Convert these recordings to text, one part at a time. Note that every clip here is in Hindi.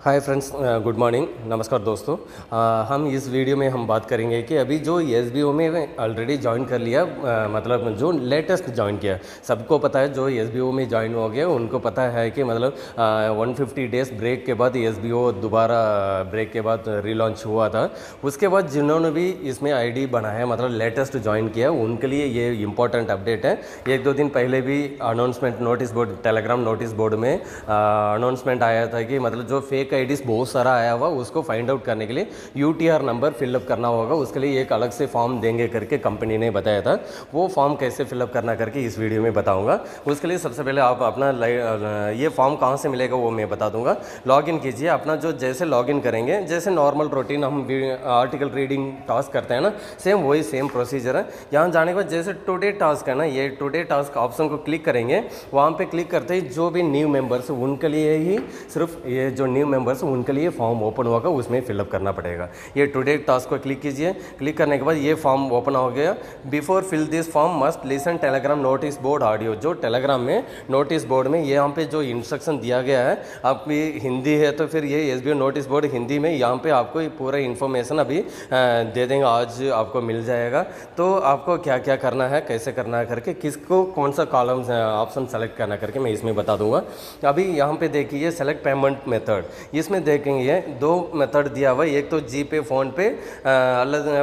हाय फ्रेंड्स, गुड मॉर्निंग, नमस्कार दोस्तों। हम इस वीडियो में हम बात करेंगे कि अभी जो एसबीओ में ऑलरेडी ज्वाइन कर लिया, मतलब जो लेटेस्ट ज्वाइन किया, सबको पता है जो एसबीओ में ज्वाइन हो गया उनको पता है कि मतलब 150 डेज़ ब्रेक के बाद एसबीओ दोबारा ब्रेक के बाद रीलॉन्च हुआ था। उसके बाद जिन्होंने भी इसमें आईडी बनाया, मतलब लेटेस्ट ज्वाइन किया, उनके लिए ये इंपॉर्टेंट अपडेट है। एक दो दिन पहले भी announcement notice board, Telegram notice board में अनाउंसमेंट आया था कि मतलब जो फेक आईडीज बहुत सारा आया हुआ उसको फाइंड आउट करने के लिए यूटीआर नंबर फिलअप करना होगा, उसके लिए एक अलग से फॉर्म देंगे करके कंपनी ने बताया था। वो फॉर्म कैसे फिलअप करना करके इस वीडियो में बताऊंगा। उसके लिए सबसे पहले आप अपना ये फॉर्म कहाँ से मिलेगा वो मैं बता दूंगा। लॉगिन कीजिए अपना, जो जैसे लॉगिन करेंगे जैसे नॉर्मल रूटीन हम आर्टिकल रीडिंग टास्क करते हैं ना, सेम प्रोसीजर है। यहाँ जाने के बाद जैसे टुडे टास्क है ना, ये टुडे टास्क ऑप्शन को क्लिक करेंगे, वहाँ पे क्लिक करते ही जो भी न्यू मेंबर्स उनके लिए ही, सिर्फ ये जो न्यू मेंबर्स उनके लिए फॉर्म ओपन होगा, उसमें फिलअप करना पड़ेगा। ये टुडे टास्क को क्लिक कीजिए। क्लिक करने के बाद ये फॉर्म ओपन हो गया। Before fill this form must listen Telegram notice board audio. जो टेलीग्राम में नोटिस बोर्ड में यहाँ पे जो इंस्ट्रक्शन दिया गया है, आपकी हिंदी है तो फिर ये एसबीओ नोटिस बोर्ड हिंदी में, यहाँ पे आपको ये पूरा इन्फॉर्मेशन अभी दे देंगे, आज आपको मिल जाएगा। तो आपको क्या क्या करना है, कैसे करना है करके, किसको कौन सा कॉलम ऑप्शन सेलेक्ट करना करके मैं इसमें बता दूंगा। अभी यहाँ पे देखिए सेलेक्ट पेमेंट मेथड, इसमें देखेंगे दो मेथड दिया हुआ है, एक तो जी पे, फ़ोन पे,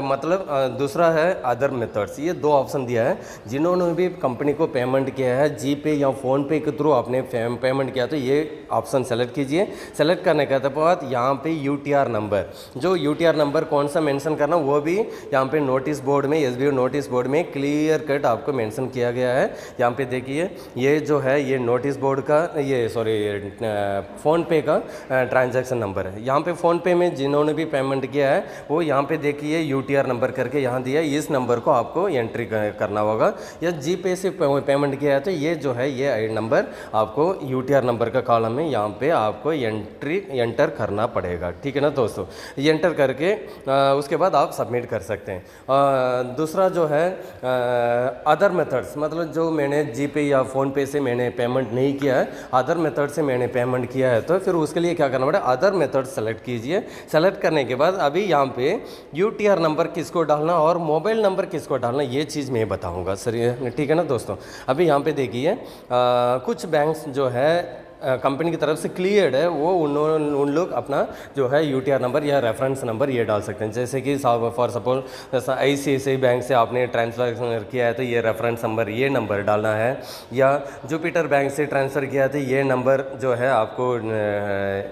मतलब दूसरा है अदर मेथड्स। ये दो ऑप्शन दिया है। जिन्होंने भी कंपनी को पेमेंट किया है जी पे या फ़ोन पे के थ्रू आपने पेमेंट किया तो ये ऑप्शन सेलेक्ट कीजिए। सेलेक्ट करने के बाद यहाँ पे यूटीआर नंबर, जो यूटीआर नंबर कौन सा मेंशन करना वो भी यहाँ पे नोटिस बोर्ड में, एसबीओ नोटिस बोर्ड में क्लियर कट आपको मेंशन किया गया है। यहाँ पे देखिए ये जो है ये नोटिस बोर्ड का, ये सॉरी फ़ोन पे का ट्रांजैक्शन नंबर है। यहाँ पे फ़ोन पे में जिन्होंने भी पेमेंट किया है वो यहाँ पे देखिए यूटीआर नंबर करके यहाँ दिया है। इस नंबर को आपको एंट्री करना होगा। या जी पे से पेमेंट किया है तो ये जो है ये नंबर आपको यूटीआर नंबर का कॉलम में यहाँ पे आपको एंटर करना पड़ेगा। ठीक है ना दोस्तों, एंटर करके उसके बाद आप सबमिट कर सकते हैं। दूसरा जो है अदर मेथड्स, मतलब जो मैंने जी पे या फ़ोन पे से मैंने पेमेंट नहीं किया है, अदर मेथड से मैंने पेमेंट किया है, तो फिर उसके लिए क्या करना पड़ेगा, अदर मेथड सेलेक्ट कीजिए। सेलेक्ट करने के बाद अभी यहाँ पे यूटीआर नंबर किसको डालना और मोबाइल नंबर किसको डालना, ये चीज़ मैं बताऊँगा सर। ठीक है ना दोस्तों। अभी यहाँ पे देखिए कुछ बैंक्स जो है कंपनी की तरफ से क्लियर्ड है, वो उन लोग अपना जो है यूटीआर नंबर या रेफरेंस नंबर ये डाल सकते हैं। जैसे कि फॉर सपोज आईसीआईसीआई बैंक से आपने ट्रांसफर किया है तो ये रेफरेंस नंबर, ये नंबर डालना है। या जुपिटर बैंक से ट्रांसफ़र किया है तो ये नंबर जो है आपको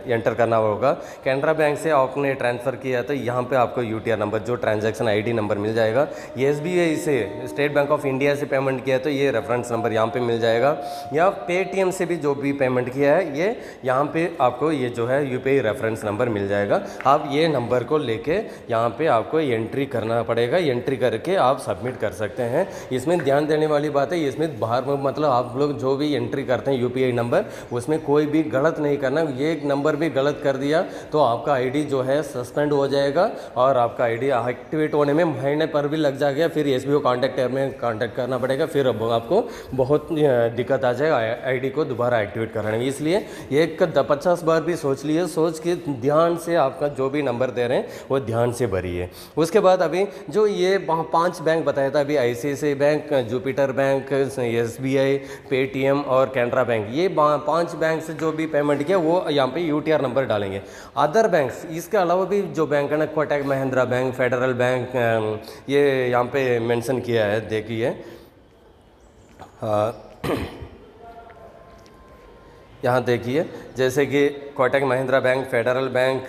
एंटर करना होगा। कैनरा बैंक से आपने ट्रांसफ़र किया है तो यहाँ पर आपको यूटीआर नंबर, जो ट्रांजैक्शन आई नंबर मिल जाएगा। एसबीआई से, स्टेट बैंक ऑफ इंडिया से पेमेंट किया है तो ये रेफरेंस नंबर यहाँ पर मिल जाएगा। या पेटीएम से भी जो भी पेमेंट है ये यहाँ पे आपको ये जो है यूपीआई रेफरेंस नंबर मिल जाएगा। आप ये नंबर को लेके यहाँ पे आपको एंट्री करना पड़ेगा। एंट्री करके आप सबमिट कर सकते हैं। इसमें ध्यान देने वाली बात है, इसमें बाहर में मतलब आप लोग जो भी एंट्री करते हैं यूपीआई नंबर, उसमें कोई भी गलत नहीं करना। ये नंबर भी गलत कर दिया तो आपका आईडी जो है सस्पेंड हो जाएगा और आपका आईडी एक्टिवेट होने में महीने पर भी लग जाएगा। फिर एसबीओ कॉन्टैक्ट में कॉन्टैक्ट करना पड़ेगा, फिर आपको बहुत दिक्कत आ जाएगा आईडी को दोबारा एक्टिवेट कराने में। इसलिए एक 50 बार भी सोच लिए, सोच के ध्यान से आपका जो भी नंबर दे रहे हैं वो ध्यान से भरिए। उसके बाद अभी जो ये 5 बैंक बताया था, अभी ICICI bank, Jupiter bank, SBI, Paytm और कैनरा बैंक, ये 5 बैंक से जो भी पेमेंट किया वो यहाँ पे यूटीआर नंबर डालेंगे। अदर बैंक्स, इसके अलावा भी जो बैंक है ना, Kotak Mahindra bank, federal bank, ये यहाँ पे मेंशन किया है, देखिए यहाँ देखिए जैसे कि Kotak Mahindra bank, federal bank,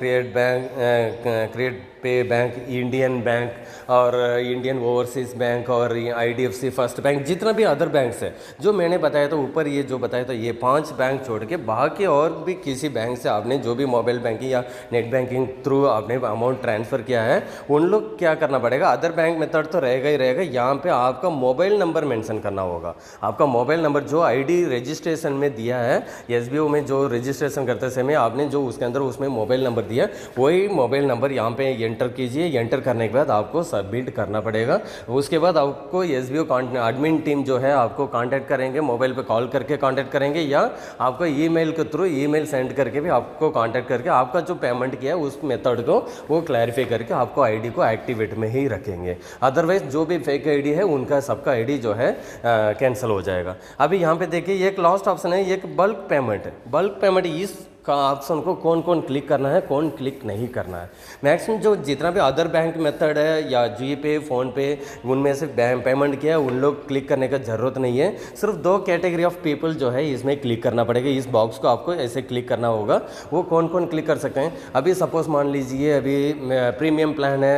create पे बैंक, इंडियन बैंक और इंडियन ओवरसीज़ बैंक और आईडीएफसी फर्स्ट बैंक, जितना भी अदर बैंक्स है जो मैंने बताया था ऊपर, ये जो बताया था ये 5 बैंक छोड़ के बाकी और भी किसी बैंक से आपने जो भी मोबाइल बैंकिंग या नेट बैंकिंग थ्रू आपने अमाउंट ट्रांसफ़र किया है, उन लोग क्या करना पड़ेगा, अदर बैंक मेथड तो रहेगा ही रहेगा। यहाँ पे आपका मोबाइल नंबर मेंशन करना होगा। आपका मोबाइल नंबर जो आईडी रजिस्ट्रेशन में दिया है एसबीओ में जो रजिस्ट्रेशन करते समय आपने जो उसके अंदर उसमें मोबाइल नंबर दिया, वही मोबाइल नंबर यहाँ पे एंटर कीजिए। एंटर करने के बाद आपको सबमिट करना पड़ेगा। उसके बाद आपको एसबीओ एडमिन टीम जो है आपको कांटेक्ट करेंगे, मोबाइल पे कॉल करके कांटेक्ट करेंगे, या आपको ईमेल के थ्रू ईमेल सेंड करके भी आपको कांटेक्ट करके आपका जो पेमेंट किया है उस मेथड को वो क्लैरिफाई करके आपको आईडी को एक्टिवेट में ही रखेंगे। अदरवाइज जो भी फेक आईडी है उनका सबका आईडी जो है कैंसिल हो जाएगा। अभी यहाँ पे देखिए एक लास्ट ऑप्शन है, एक बल्क पेमेंट है। बल्क पेमेंट इस का ऑप्शन को कौन कौन क्लिक करना है, कौन क्लिक नहीं करना है। मैक्सिमम जो जितना भी अदर बैंक मेथड है या जीपे फ़ोनपे उनमें से पेमेंट किया है उन लोग क्लिक करने का ज़रूरत नहीं है। सिर्फ 2 कैटेगरी ऑफ पीपल जो है इसमें क्लिक करना पड़ेगा। इस बॉक्स को आपको ऐसे क्लिक करना होगा। वो कौन कौन क्लिक कर सकते हैं, अभी सपोज मान लीजिए अभी प्रीमियम प्लान है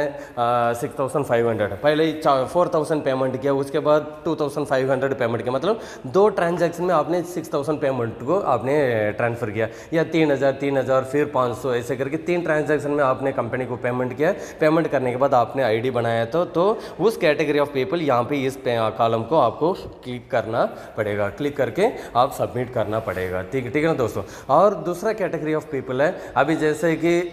6500, पहले 4000 पेमेंट किया, उसके बाद 2500 पेमेंट किया, मतलब 2 ट्रांजैक्शन में आपने 6000 पेमेंट को आपने ट्रांसफ़र किया, या 3000 फिर 500 ऐसे करके 3 ट्रांजैक्शन में आपने कंपनी को पेमेंट किया। पेमेंट करने के बाद आपने आईडी बनाया तो उस कैटेगरी ऑफ पीपल यहाँ पे इस कॉलम को आपको क्लिक करना पड़ेगा। क्लिक करके आप सबमिट करना पड़ेगा। ठीक है ना दोस्तों। और दूसरा कैटेगरी ऑफ पीपल है, अभी जैसे कि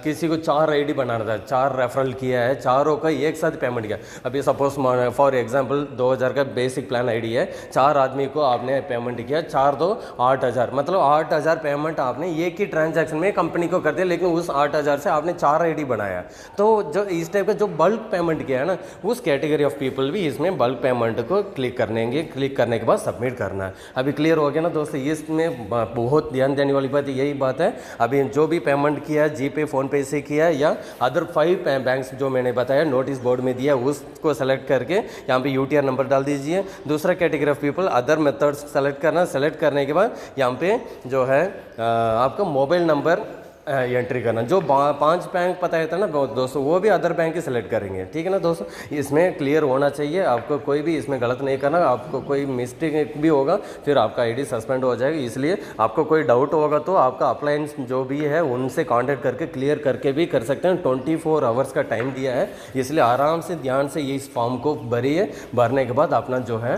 किसी को 4 आईडी बनाना था, 4 रेफरल किया है, चारों का एक साथ पेमेंट किया। अभी सपोज फॉर एग्जांपल 2000 का बेसिक प्लान आईडी है, 4 आदमी को आपने पेमेंट किया, 4 2 8000, मतलब 8000 पेमेंट आपने एक ही ट्रांजैक्शन में कंपनी को कर दिया, लेकिन उस 8000 से आपने 4 आईडी बनाया। तो जो इस टाइप का जो बल्क पेमेंट किया है ना, उस कैटेगरी ऑफ पीपल भी इसमें बल्क पेमेंट को क्लिक करने के बाद सबमिट करना है। अभी क्लियर हो गया ना दोस्तों। इसमें बहुत ध्यान देने वाली बात यही बात है, अभी जो भी पेमेंट किया है जीपे फ़ोनपे से किया है या अदर 5 बैंक्स जो मैंने बताया नोटिस बोर्ड में दिया, उसको सेलेक्ट करके यहाँ पे यूटीआर नंबर डाल दीजिए। दूसरा category of people other methods select करना, सेलेक्ट करने के बाद यहाँ पे जो है आपका मोबाइल नंबर एंट्री करना। जो 5 बैंक बताया था ना दोस्तों, वो भी अदर बैंक ही सेलेक्ट करेंगे। ठीक है ना दोस्तों। इसमें क्लियर होना चाहिए, आपको कोई भी इसमें गलत नहीं करना। आपको कोई मिस्टेक भी होगा फिर आपका आईडी सस्पेंड हो जाएगा। इसलिए आपको कोई डाउट होगा तो आपका अप्लायंस जो भी है उनसे कांटेक्ट करके क्लियर करके भी कर सकते हैं। 24 आवर्स का टाइम दिया है, इसलिए आराम से ध्यान से ये इस फॉर्म को भरिए। भरने के बाद अपना जो है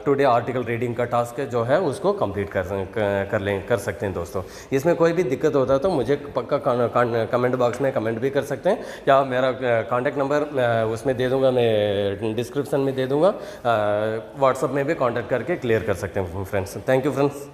टुडे आर्टिकल रीडिंग का टास्क जो है उसको कंप्लीट कर सकते हैं दोस्तों। इसमें कोई भी दिक्कत होता है तो मुझे पक्का कमेंट बॉक्स में कमेंट भी कर सकते हैं, या मेरा कांटेक्ट नंबर उसमें दे दूंगा, मैं डिस्क्रिप्शन में दे दूंगा। व्हाट्सएप में भी कांटेक्ट करके क्लियर कर सकते हैं फ्रेंड्स। Thank you friends.